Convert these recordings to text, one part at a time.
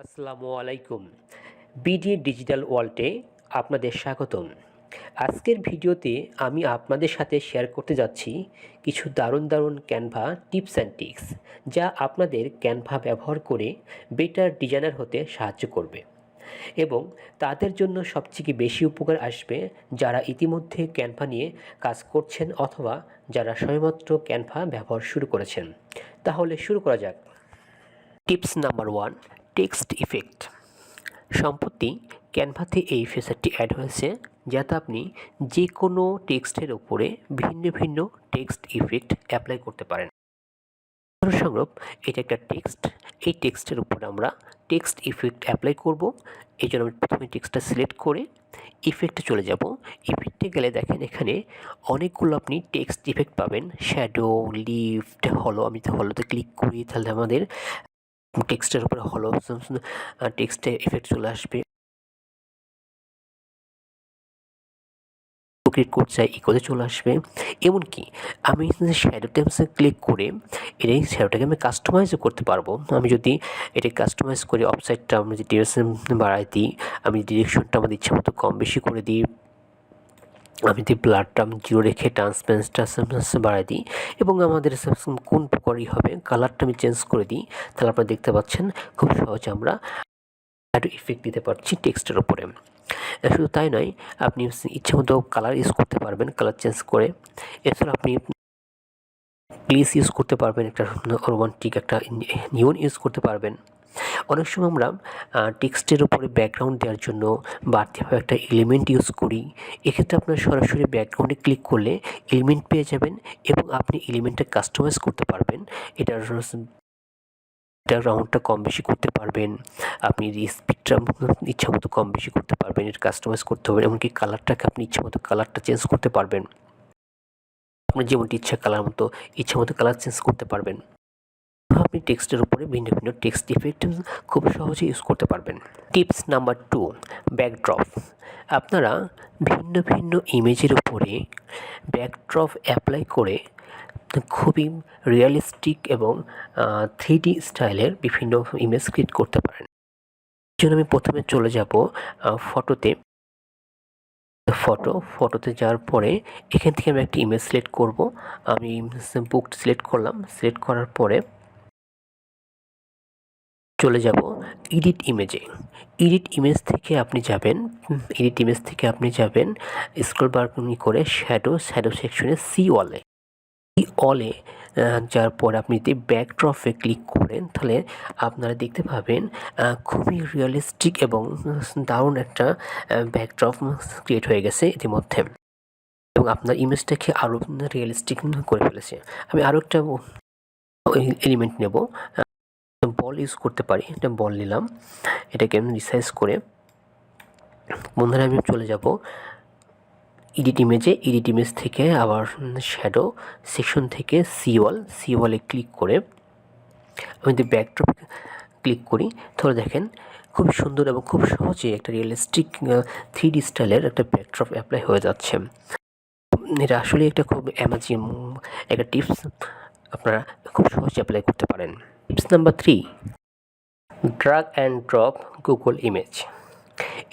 আসসালামু আলাইকুম। BD digital ওয়ার্ল্ডে আপনাদের স্বাগতম। আজকের ভিডিওতে আমি আপনাদের সাথে শেয়ার করতে যাচ্ছি কিছু দারুণ ক্যানভা টিপস অ্যান্ড ট্রিক্স, যা আপনাদের ক্যানভা ব্যবহার করে বেটার ডিজাইনার হতে সাহায্য করবে এবং তাদের জন্য সবথেকে বেশি উপকার আসবে যারা ইতিমধ্যে ক্যানভা নিয়ে কাজ করছেন অথবা যারা সবেমাত্র ক্যানভা ব্যবহার শুরু করেছেন। তাহলে শুরু করা যাক। Tips number 1, text effect. সম্প্রতি ক্যানভাতে এই ফিচারটি অ্যাড হয়েছে যাতে আপনি যে কোনো টেক্সটের উপরে ভিন্ন টেক্সট ইফেক্ট অ্যাপ্লাই করতে পারেন। উদাহরণস্বরূপ এটা একটা টেক্সট, এই টেক্সটের উপর আমরা টেক্সট ইফেক্ট অ্যাপ্লাই করব। এই জন্য আমি প্রথমে টেক্সটটা সিলেক্ট করে ইফেক্টে চলে যাব। ইফেক্টে গেলে দেখেন এখানে অনেকগুলো আপনি টেক্সট ইফেক্ট পাবেন, শ্যাডো, লিফট, হলো। আমি তো হলোতে ক্লিক করি, তাহলে আমাদের টেক্সটের উপরে হলো টেক্সটে ইফেক্ট চলে আসবে। ক্লিক করতে চাই, ইকোতে চলে আসবে। এমনকি আমি শ্যাডো ট্যাবসে ক্লিক করে এই শ্যাডোটাকে আমি কাস্টমাইজও করতে পারবো। আমি যদি এটা কাস্টমাইজ করে অফসাইডটা আমি যদি ডিরেকশন বাড়াই দিই, আমি ডিরেকশনটা আমাদের ইচ্ছা মতো কম বেশি করে দিই, আমি যদি ব্লাডটা আমি জিরো রেখে ট্রান্সপারেন্সটা বাড়াই দিই এবং আমাদের কোন প্রকারই হবে কালারটা আমি চেঞ্জ করে দিই, তাহলে আপনারা দেখতে পাচ্ছেন খুব সহজে আমরা শ্যাডো ইফেক্ট দিতে পারছি টেক্সটের উপরে। শুধু তাই নয়, আপনি ইচ্ছামতো কালার ইউজ করতে পারবেন, কালার চেঞ্জ করে। এছাড়া আপনি গ্লিস ইউজ করতে পারবেন, একটা রোমান্টিক একটা নিয়ন ইউজ করতে পারবেন। অনেক সময় আমরা টেক্সটের উপরে ব্যাকগ্রাউন্ড দেওয়ার জন্য বাড়তিভাবে একটা এলিমেন্ট ইউজ করি। এক্ষেত্রে আপনার সরাসরি ব্যাকগ্রাউন্ডে ক্লিক করলে এলিমেন্ট পেয়ে যাবেন এবং আপনি এলিমেন্টটা কাস্টমাইজ করতে পারবেন। এটার রাউন্ডটা কম বেশি করতে পারবেন, আপনি স্পিডটা ইচ্ছামতো কম বেশি করতে পারবেন, এটা কাস্টমাইজ করতে হবে। এমনকি কালারটাকে আপনি ইচ্ছামতো কালারটা চেঞ্জ করতে পারবেন, আপনার যেমনটি ইচ্ছা ইচ্ছামতো কালার চেঞ্জ করতে পারবেন। আপনি টেক্সটের উপরে ভিন্ন টেক্সট ইফেক্ট খুব সহজে ইউজ করতে পারবেন। Tips number 2, backdrop. আপনারা ভিন্ন ইমেজের উপরে ব্যাকড্রপ অ্যাপ্লাই করে খুবই রিয়েলিস্টিক এবং 3D স্টাইলের বিভিন্ন ইমেজ ক্রিয়েট করতে পারেন। এই জন্য আমি প্রথমে চলে যাব ফটোতে। ফটোতে যাওয়ার পরে এখান থেকে আমি একটা ইমেজ সিলেক্ট করব। আমি বুক সিলেক্ট করলাম, সিলেক্ট করার পরে চলে যাব এডিট ইমেজে। এডিট ইমেজ থেকে আপনি যাবেন স্ক্রল বার করে শ্যাডো সেকশনে সি অলে যার পর আপনি যদি ব্যাকড্রপে ক্লিক করেন, তাহলে আপনারা দেখতে পাবেন খুবই রিয়েলিস্টিক এবং দারুণ একটা ব্যাকড্রপ ক্রিয়েট হয়ে গেছে ইতিমধ্যে এবং আপনার ইমেজটাকে আরও রিয়েলিস্টিক করে ফেলেছে। আমি আরও একটা এলিমেন্ট নেব, বল ইউজ করতে পারি। এটা বল নিলাম, এটাকে আমি রিসাইজ করে বন্ধুরা আমি চলে যাব এডিট ইমেজ থেকে আবার শ্যাডো সেকশন থেকে সি ওয়ালে ক্লিক করে আমি যদি ব্যাকড্রপ ক্লিক করি, তাহলে দেখেন খুব সুন্দর এবং খুব সহজে একটা রিয়েলিস্টিক 3D স্টাইলের একটা ব্যাকড্রপ অ্যাপ্লাই হয়ে যাচ্ছে। এটা আসলে একটা খুব অ্যামাজিং একটা টিপস, আপনারা খুব সহজে অ্যাপ্লাই করতে পারেন। Tips number 3, drag and drop Google image.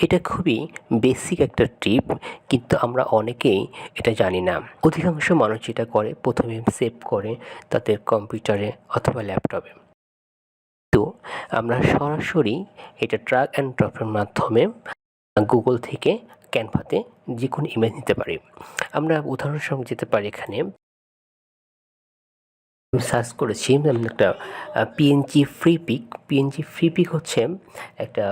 এটা খুবই বেসিক একটা টিপ, কিন্তু আমরা অনেকেই এটা জানি না। অধিকাংশ মানুষ যেটা করে প্রথমে সেভ করে তাদের কম্পিউটারে অথবা ল্যাপটপে, তো আমরা সরাসরি এটা ড্র্যাগ অ্যান্ড ড্রপের মাধ্যমে গুগল থেকে ক্যানভাতে যে কোনো ইমেজ নিতে পারি। আমরা উদাহরণস্বরূপ যেতে পারি, এখানে সার্চ করেছি একটা পিএনজি ফ্রি পিক হচ্ছে একটা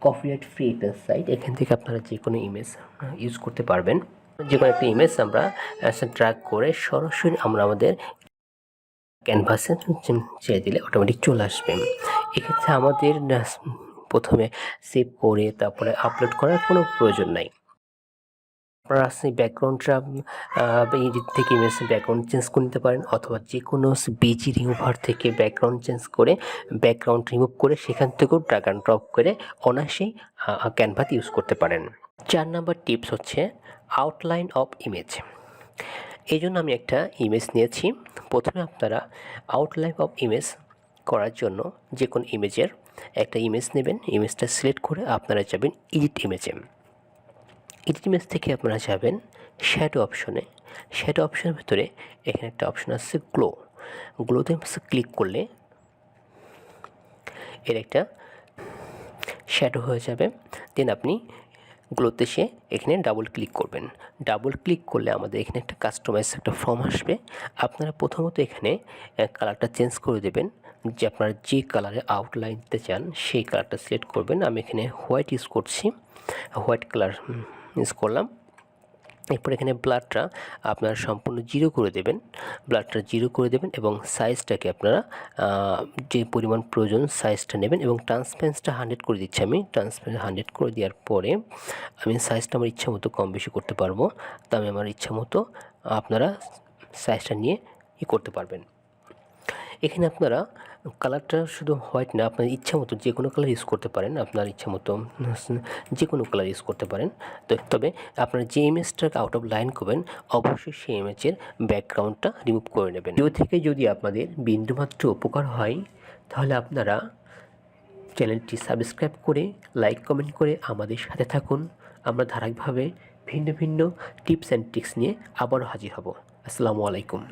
কপিরাইট ফ্রি একটা সাইট। এখান থেকে আপনারা যে কোনো ইমেজ ইউজ করতে পারবেন। যে কোনো একটা ইমেজ আমরা ড্র্যাগ করে সরাসরি আমরা আমাদের ক্যানভাসে ছেড়ে দিলে অটোমেটিক চলে আসবে। এক্ষেত্রে আমাদের প্রথমে সেভ করে তারপরে আপলোড করার কোনো প্রয়োজন নাই। আপনারা সেই ব্যাকগ্রাউন্ডটা এডিট থেকে ইমেজ ব্যাকগ্রাউন্ড চেঞ্জ করে নিতে পারেন, অথবা যে কোনো বিজি রিমুভার থেকে ব্যাকগ্রাউন্ড চেঞ্জ করে ব্যাকগ্রাউন্ড রিমুভ করে সেখান থেকেও ড্র্যাগ অ্যান্ড ড্রপ করে অনায়াসেই ক্যানভাতে ইউজ করতে পারেন। 4 নাম্বার টিপস হচ্ছে আউটলাইন অফ ইমেজ। এই জন্য আমি একটা ইমেজ নিয়েছি। প্রথমে আপনারা আউটলাইন অফ ইমেজ করার জন্য যে কোনো ইমেজের একটা ইমেজ নেবেন, ইমেজটা সিলেক্ট করে আপনারা যাবেন এডিট ইমেজে। এডিট ইমেজ থেকে আপনারা যাবেন শ্যাডো অপশনে। শ্যাডো অপশনের ভিতরে এখানে একটা অপশন আছে গ্লোতে ক্লিক করলে এর একটা শ্যাডো হয়ে যাবে। দেন আপনি গ্লোতে এসে এখানে ডাবল ক্লিক করবেন। ডাবল ক্লিক করলে আমাদের এখানে একটা কাস্টমাইজ একটা ফর্ম আসবে। আপনারা প্রথমত এখানে কালারটা চেঞ্জ করে দেবেন, যে আপনারা যে কালারে আউটলাইন দিতে চান সেই কালারটা সিলেক্ট করবেন। আমি এখানে হোয়াইট ইউজ করছি, হোয়াইট কালার ইউজ করলাম। এরপর এখানে ব্লাডটা আপনারা সম্পূর্ণ জিরো করে দেবেন, ব্লাডটা জিরো করে দেবেন এবং সাইজটাকে আপনারা যে পরিমাণ প্রয়োজন সাইজটা নেবেন এবং ট্রান্সপারেন্সটা 100 করে দিচ্ছি আমি। ট্রান্সপারেন্স 100 করে দেওয়ার পরে আমি সাইজটা আমার ইচ্ছা মতো কম বেশি করতে পারবো, তো আমি আমার ইচ্ছা মতো আপনারা সাইজটা নিয়ে করতে পারবেন। এখানে আপনারা কালারটা শুধু হোয়াইট না, আপনার ইচ্ছা মতো যে কোনো কালার ইউজ করতে পারেন, আপনার ইচ্ছা মতো যে কোনো কালার ইউজ করতে পারেন। তবে আপনারা যে ইমেজটাকে আউট অফ লাইন করবেন অবশ্যই সেই ইমেজের ব্যাকগ্রাউন্ডটা রিমুভ করে নেবেন। ভিডিও থেকে যদি আপনাদের বিন্দুমাত্র উপকার হয় তাহলে আপনারা চ্যানেলটি সাবস্ক্রাইব করে লাইক কমেন্ট করে আমাদের সাথে থাকুন। আমরা ধারাবাহিকভাবে ভিন্ন ভিন্ন টিপস অ্যান্ড ট্রিক্স নিয়ে আবারও হাজির হব। আসসালামু আলাইকুম।